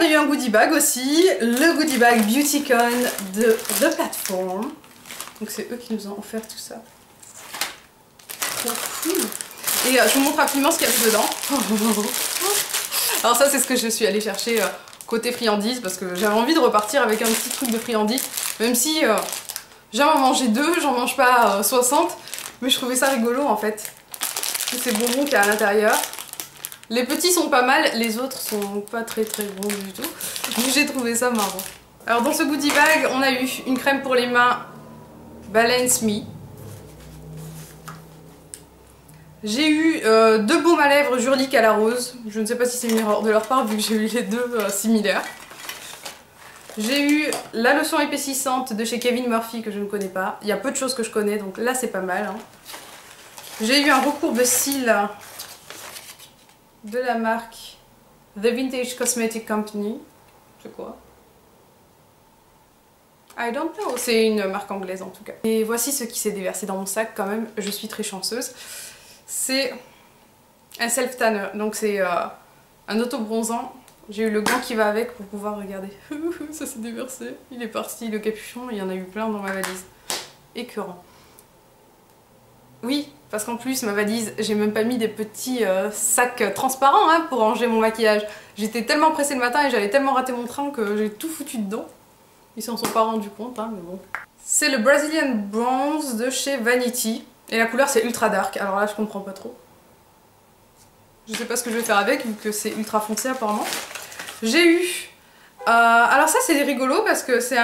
on a eu un goodie bag aussi, le goodie bag Beautycon de The Platform. Donc c'est eux qui nous ont offert tout ça. Trop cool. Et je vous montre rapidement ce qu'il y a dedans. Alors ça c'est ce que je suis allée chercher côté friandises parce que j'avais envie de repartir avec un petit truc de friandises. Même si j'aime en manger 2, j'en mange pas 60. Mais je trouvais ça rigolo en fait. Tous ces bonbons qu'il y a à l'intérieur. Les petits sont pas mal, les autres sont pas très bons du tout. Mais j'ai trouvé ça marrant. Alors dans ce goodie bag, on a eu une crème pour les mains Balance Me. J'ai eu 2 baumes à lèvres Jurlique à la rose. Je ne sais pas si c'est une erreur de leur part vu que j'ai eu les deux similaires. J'ai eu la lotion épaississante de chez Kevin Murphy que je ne connais pas. Il y a peu de choses que je connais donc là c'est pas mal. Hein. J'ai eu un recourbe cils de la marque The Vintage Cosmetic Company. C'est quoi? I don't know. C'est une marque anglaise en tout cas. Et voici ce qui s'est déversé dans mon sac quand même. Je suis très chanceuse. C'est un self-tanner. Donc c'est un auto-bronzant. J'ai eu le gant qui va avec pour pouvoir regarder. Ça s'est déversé. Il est parti, le capuchon. Il y en a eu plein dans ma valise. Écœurant. Oui, parce qu'en plus ma valise, j'ai même pas mis des petits sacs transparents hein, pour ranger mon maquillage. J'étais tellement pressée le matin et j'allais tellement rater mon train que j'ai tout foutu dedans. Ils s'en sont pas rendus compte, hein, mais bon. C'est le Brazilian Bronze de chez Vanity. Et la couleur c'est ultra dark, alors là je comprends pas trop. Je sais pas ce que je vais faire avec vu que c'est ultra foncé apparemment. J'ai eu... alors ça c'est rigolo parce que c'est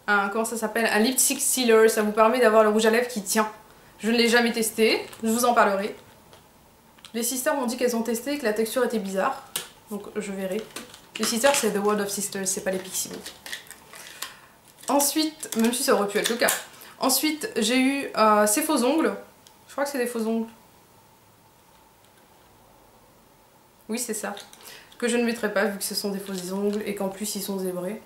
comment ça s'appelle? Un lipstick sealer, ça vous permet d'avoir le rouge à lèvres qui tient. Je ne l'ai jamais testé, je vous en parlerai. Les sisters m'ont dit qu'elles ont testé et que la texture était bizarre, donc je verrai. Les sisters c'est The World of Sisters, c'est pas les Pixie. Ensuite, même si ça aurait pu être le cas. Ensuite j'ai eu ces faux ongles, je crois que c'est des faux ongles. Oui c'est ça, que je ne mettrai pas vu que ce sont des faux ongles et qu'en plus ils sont zébrés.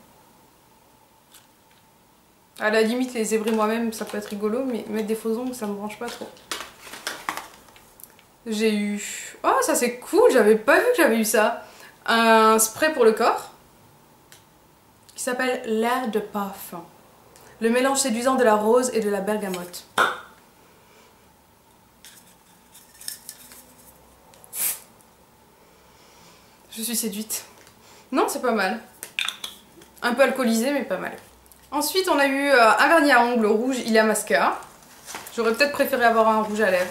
À la limite les zébrer moi-même ça peut être rigolo mais mettre des faux ongles ça me branche pas trop. J'ai eu... Oh ça c'est cool, j'avais pas vu que j'avais eu ça. Un spray pour le corps qui s'appelle l'air de parfum. Le mélange séduisant de la rose et de la bergamote. Je suis séduite. Non, c'est pas mal. Un peu alcoolisé, mais pas mal. Ensuite, on a eu un vernis à ongles rouge Ilia Mascara. J'aurais peut-être préféré avoir un rouge à lèvres.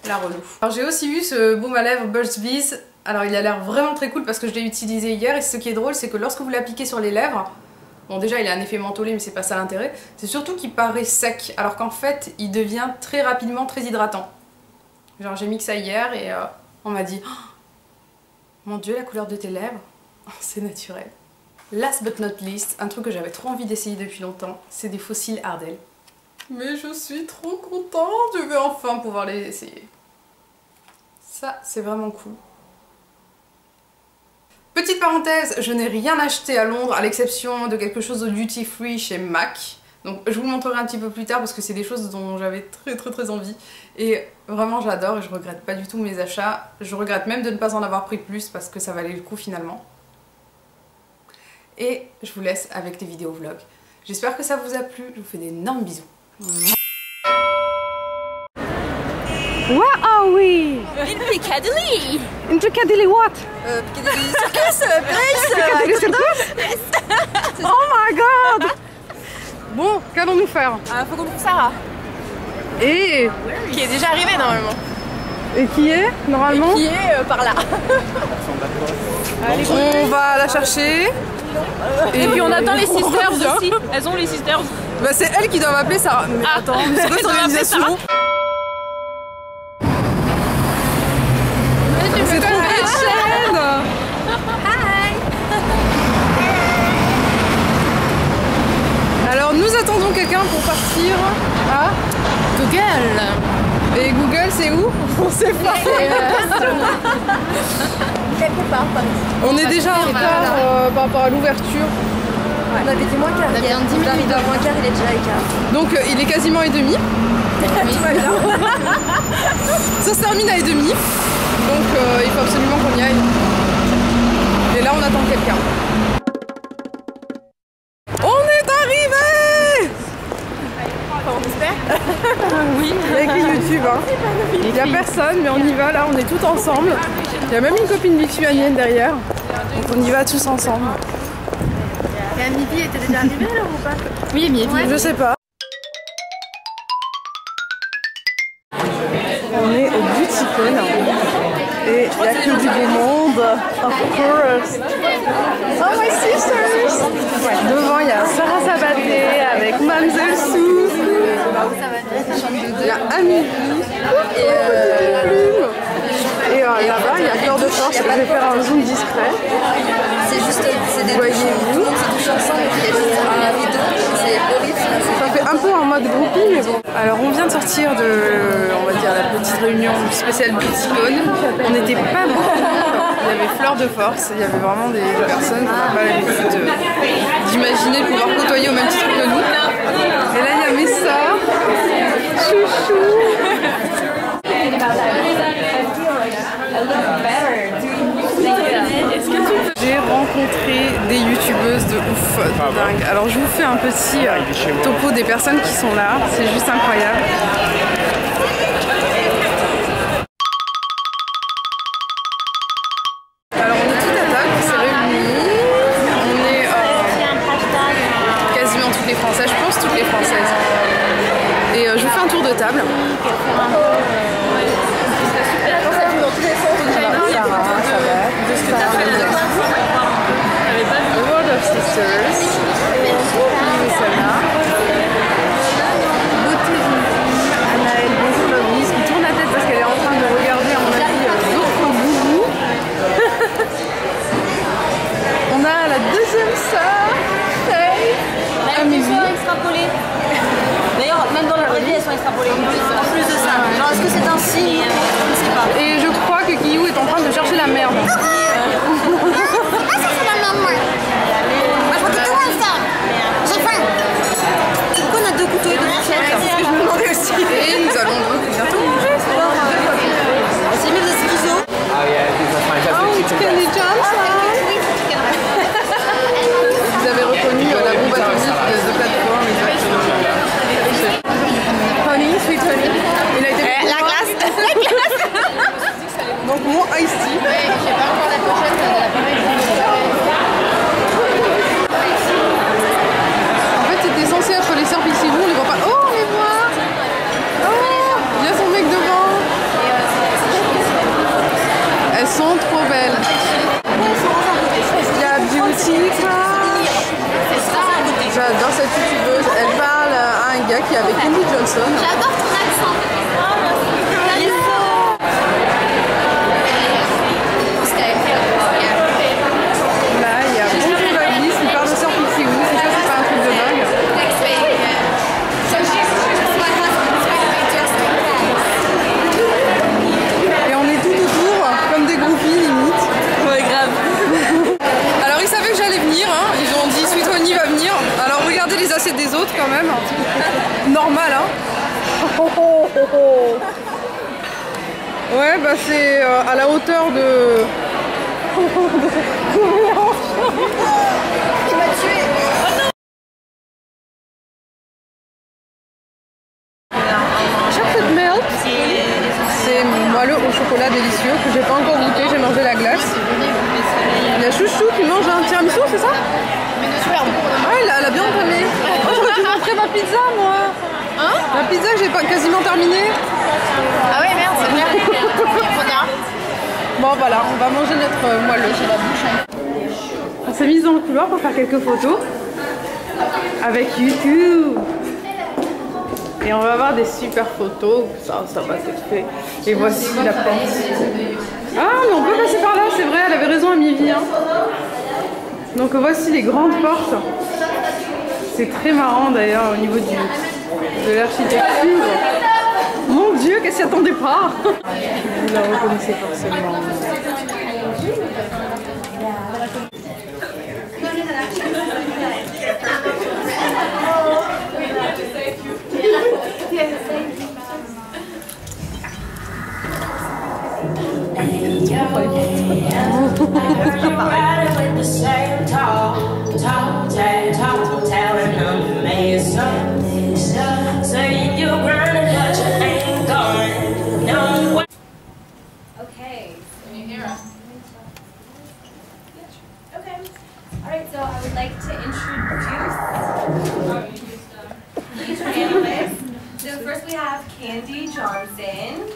La relou. Alors j'ai aussi eu ce baume à lèvres Burt's Bees. Alors il a l'air vraiment très cool parce que je l'ai utilisé hier. Et ce qui est drôle, c'est que lorsque vous l'appliquez sur les lèvres... Bon déjà il a un effet mentholé mais c'est pas ça l'intérêt. C'est surtout qu'il paraît sec alors qu'en fait il devient très rapidement très hydratant. Genre j'ai mis que ça hier et on m'a dit oh, mon dieu la couleur de tes lèvres, c'est naturel. Last but not least, un truc que j'avais trop envie d'essayer depuis longtemps, c'est des faux cils Ardell. Mais je suis trop contente, je vais enfin pouvoir les essayer. Ça c'est vraiment cool. Petite parenthèse, je n'ai rien acheté à Londres à l'exception de quelque chose de duty free chez MAC. Donc je vous montrerai un petit peu plus tard parce que c'est des choses dont j'avais très envie. Et vraiment j'adore et je regrette pas du tout mes achats. Je regrette même de ne pas en avoir pris plus parce que ça valait le coup finalement. Et je vous laisse avec les vidéos vlogs. J'espère que ça vous a plu, je vous fais d'énormes bisous. Where are we? In Piccadilly! In Piccadilly what? Piccadilly Circus! Place! Piccadilly Circus? Oh my god! Bon, qu'allons-nous faire? Faut qu'on trouve Sarah. Et Qui est déjà arrivée normalement. Et qui est normalement? Et qui est par là. Allez, on va la chercher. Et puis on attend les sisters aussi. Elles ont les sisters. Bah c'est elles qui doivent appeler Sarah. Mais attends, c'est quoi cette organisation? C'est trop belle chaîne. Hi. Alors nous attendons quelqu'un pour partir à Google. Et Google c'est où? On sait pas. Quelque part par ici. On est déjà en retard par rapport à l'ouverture. On avait dit moins quart. On a bien 10 minutes. Il est moins quart, il est déjà écart. Donc il est quasiment et demi. Ça se termine à et demi. Donc il faut absolument qu'on y aille. personne, mais on y va là, on est tous ensemble. Il y a même une copine lituanienne derrière. Donc on y va tous ensemble. Et Amivi était déjà arrivée alors ou pas? Oui, Amy. Ouais. Je sais pas. On est au Beautycon et il n'y a que du beau monde, of course. Oh my sisters! Devant il y a Sarah Sabaté avec Mamzelle Sou. Il y a Amivi et là-bas il y a Cœur de Force. Je vais faire un zoom discret. C'est juste, c'est des voyez-vous. touches ensemble et puis il y a juste un rideau, c'est horrible. Ça fait un peu en mode groupie, mais bon. Alors on vient de sortir de, on va dire, la petite réunion spéciale Beautycon. On n'était pas beaucoup. Il y avait Fleur de Force, il y avait vraiment des personnes qu'on n'a pas l'habitude d'imaginer pouvoir côtoyer au même titre que nous. Et là il y a mes sœurs. Chouchou. J'ai rencontré des youtubeuses de ouf, dingue. Alors je vous fais un petit topo des personnes qui sont là, c'est juste incroyable. Alors on est tout à table, on s'est réunis, on est quasiment toutes les Françaises, je pense toutes les Françaises. Et je vous fais un tour de table. World of Sisters, Anaël Bonjour qui tourne la tête parce qu'elle est en train de regarder à mon avis d'autres gourous. On a la deuxième sœur, Faye, Amivi. D'ailleurs, même dans la vraie vie, elles sont extrapolées. En plus de ça, genre est-ce que c'est un signe? Je ne sais pas. Et je crois que Guillou est en train de chercher la merde. Et nous allons bientôt manger. C'est mieux de schizo. Oh, Kenny Johnson. Vous avez reconnu la bombe atomique de plateforme. Honey, Sweet Honey. Il a été La glace. La glace. donc mon iced tea. J'ai pas encore la pochette de l'appareil. En fait, c'était censé être les sœurs Pixie Lou, on les voit pas. Oh, on les voit. Oh, il y a son mec devant. Elles sont trop belles. Il y a Beauty Crush. J'adore cette youtubeuse. Elle parle à un gars qui est avec Kenny Johnson. J'adore ton accent. Là, il y a Bonjour Davis qui parle de sœur Pixie Lou. C'est ça, c'est pas un truc de dingue. Et on est tout autour, comme des groupies limite. Ouais, grave. Alors ils savaient que j'allais venir, hein. Ils ont dit Sweet Honey va venir. Alors regardez les assiettes des autres quand même. Normal, hein. Ouais, bah c'est à la hauteur de... Tu m'as tué. Chocolate milk, c'est moelleux au chocolat délicieux que j'ai pas encore goûté, j'ai mangé la glace. Il y a Chouchou qui mange un tiramisu, c'est ça? Super bon. Ah, elle a bien entamé. Oh, j'aurais dû montrer ma pizza, moi. Hein? La pizza que j'ai pas quasiment terminée. Ah ouais, merde, c'est bien. Bon, voilà, on va manger notre moelleux sur la bouche. On s'est mis dans le couloir pour faire quelques photos avec YouTube. Et on va avoir des super photos. Ça va être fait. Et voici la porte. Ah, mais on peut passer par là, c'est vrai, elle avait raison, Amivi. Hein. Donc voici les grandes portes. C'est très marrant d'ailleurs au niveau de l'architecture. Mon Dieu, qu'elle s'y attendait pas. Vous la reconnaissez forcément. Say you're grinding, but you ain't going nowhere. Okay. All right, so I would like to introduce each panelist. So first we have Candy Johnson.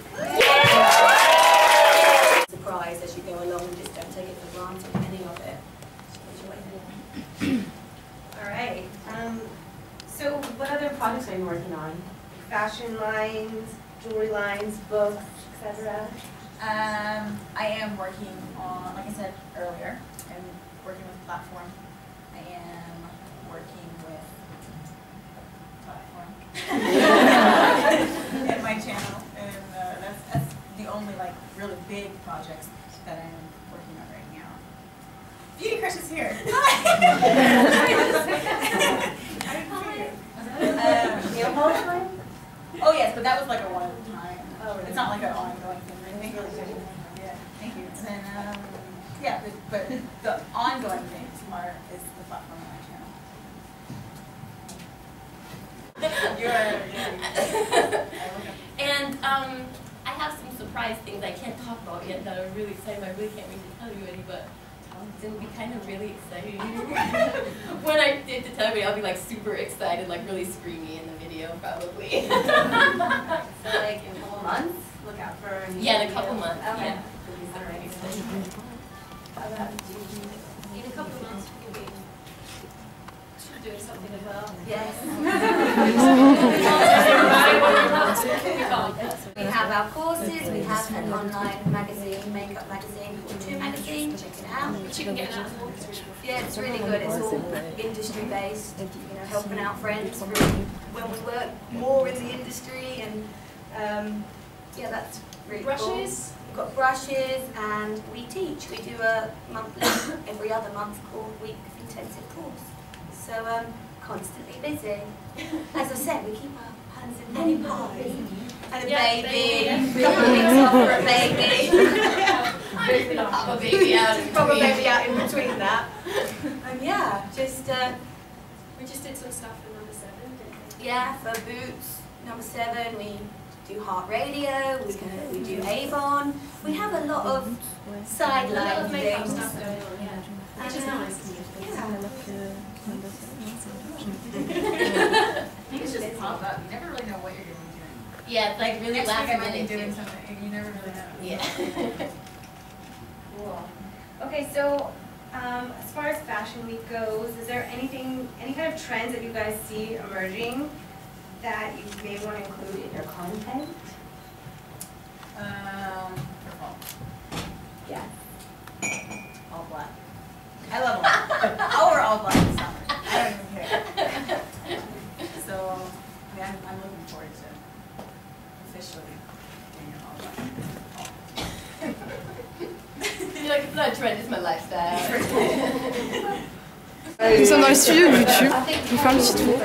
Surprise as you go along and just don't take it for granted, any of it. All right. So what other projects are you working on? Fashion lines, jewelry lines, books, etc. I am working on, like I said earlier, I'm working with Platform. I am working with Platform at my channel, and that's the only like really big projects that I'm working on right now. Beauty Crush is here. Nail polish line? Oh yes, but that was like a one-time. Oh, it's not like an ongoing thing, really. Yeah, thank you. And then, yeah, but the ongoing things is the Platform on my channel. And I have some surprise things I can't talk about yet that are really exciting. I really can't wait to tell you any, but it'll be kind of really exciting. When I did to tell everybody, I'll be like super excited, like really screamy in the video probably. So like in a couple months, look out for a new Yeah, in a video. couple months. Okay. Yeah. In a couple months, we can be doing something as well. Yes. We have our courses, we have an online magazine, makeup magazine called 2 Magazine, check it out. But you can get that. Yeah, it's really good, it's all industry based, helping out friends really when we work more in the industry, and yeah, that's really cool. Brushes? We've got brushes, and we teach. We do a monthly, every other month week intensive course. So constantly busy. As I said, we keep our hands in many pies. And a baby, couple weeks off for a baby. Pop a baby out. Pop a baby out in between that. And yeah, just We just did some stuff for number 7, didn't we? yeah, for Boots number 7, we do Heart Radio, we do Avon. We have a lot of A lot sideline of makeup things. stuff going on, yeah. Which is nice. Things just pop up. You never really know what you're going to be doing. Yeah, it's like really Next last week I might be minute doing too. something. You never really know. Yeah. Cool. Okay, so as far as Fashion Week goes, is there any kind of trends that you guys see emerging that you may want to include in your content? Purple. Yeah. All black. I love all black. I'll wear all black this summer. I don't even care. So, yeah, I'm looking forward to officially doing it all black. You're like, it's not a trend, it's my lifestyle. Nous sommes dans les studios de YouTube. Je vous fais un petit tour.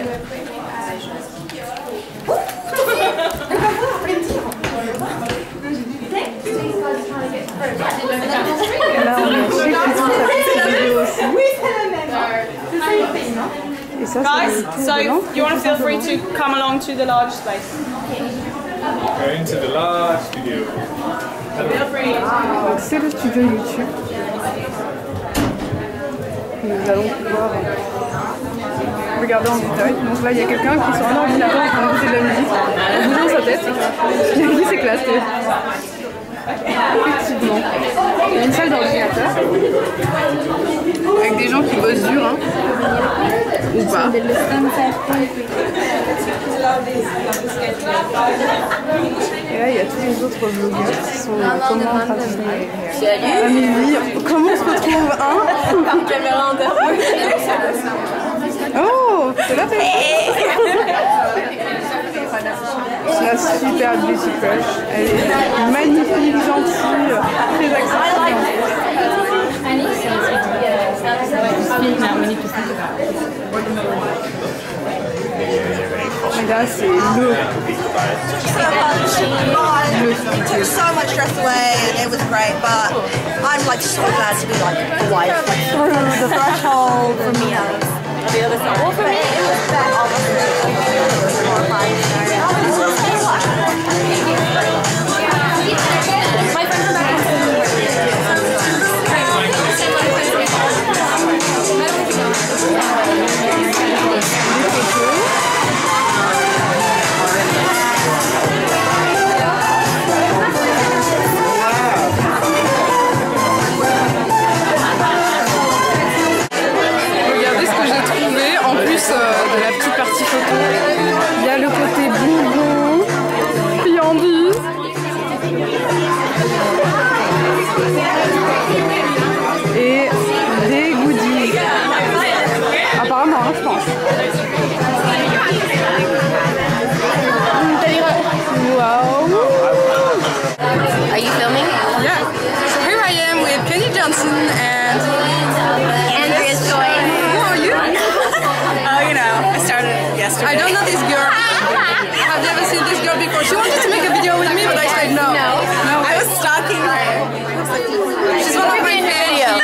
Là, on est chez Christine, sa petite vidéo aussi. Et ça, Guys, c'est so you want to feel free to come along to the large space. Going to the large studio. Feel free. Donc c'est le studio YouTube. Nous allons pouvoir regarder en détail. Donc là il y a quelqu'un qui sur un ordinateur en train d'écouter de la musique, en bougeant sa tête. Il s'éclate. Effectivement. Il y a une salle d'ordinateur avec des gens qui bossent dur, hein. Ou pas. Et là, il y a tous les autres vlogueurs qui sont comment en train de filmer. Amélie, comment on se retrouve, hein? Par caméra en oh, c'est là, c'est la super beauty crush. Elle est magnifique, gentille, très accessible. Et là, c'est le took so much stress away and it was great, but I'm like so glad to be like away, like through the threshold from the other side. Well, for me, it was horrifying, you know. My friends are back.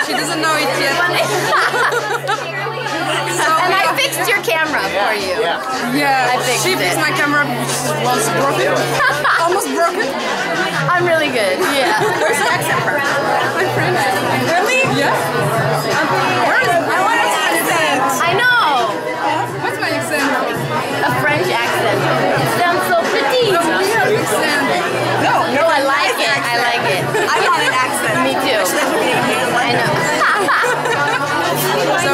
She doesn't know it yet. And I fixed your camera for you. Yeah, I fixed she fixed it. my camera, which was broken. Almost broken. I'm really good. Yeah. Where's the accent from? My French. Really? Yeah. Where is it? I want an accent. I know. What's my accent? A French accent. It sounds so pretty. No, we have accent. No, No, I like it. I like it. I want an accent. Me too. Especially for being here in I London. know. So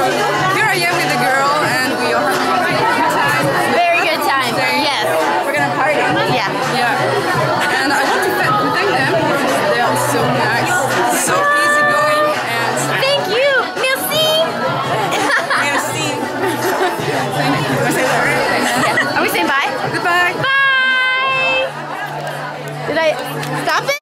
here I am with the girl, and we all have a good time. Very good time. Yes. We're gonna party. Yeah. Yeah. And I want to thank them because they are so nice, so easygoing, and Thank you. Merci. Merci. thank you. Wanna say that right? Yeah. Are we saying bye? Goodbye. Bye. Did I stop it?